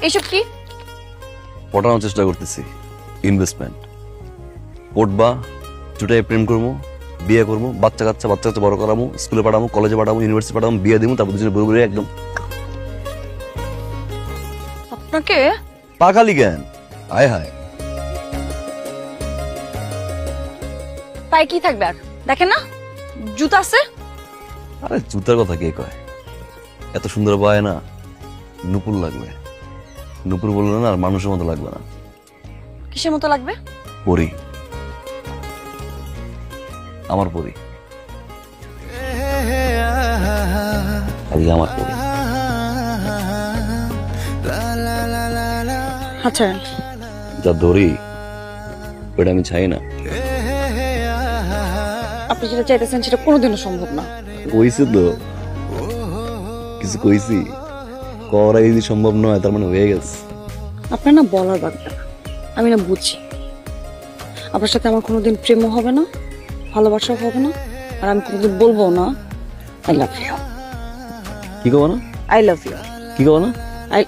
এইসব কি? পটানোর চেষ্টা করতেছি। ইনভেস্টমেন্ট পড়বা, চুটাই প্রেম করবো, বিয়ে করবো, বাচ্চা কাচ্চা বড় করাবো, স্কুলে পাঠাবো, কলেজে পাঠাবো, ইউনিভার্সিটি পাঠাবো, বিয়ে দিব, তারপর দুজনে বড় একদম আপনাকে পাখালি জ্ঞান। হায় হায়, পায়ে কি থাকবে আর? দেখেন না জুতা আছে। আরে জুতার কথা কে কয়? এত সুন্দর পায় না, নুপুর লাগবে। নুপুর বললে না আর মানুষের মতো লাগবে না, কিসের মতো লাগবে? পরি, আমার পরি, খালি আমার পরি। আচ্ছা যা ধরি ওটা আমি চাই না। আপনি যেটা চাইতেছেন সেটা কোনোদিনও সম্ভব না। কইছি তো, কিছু কইছি, করা যদি সম্ভব নয় তার মানে হয়ে গেছে। আপনার না বলার বাগদা, আমি না বুঝি। আপনার সাথে আমার কোনোদিন প্রেমও হবে না, ভালোবাসাও হবে না, আর আমি কোনোদিন বলবো না আই লাভ ইউ। কি কব না? I love you. কি কব না? আই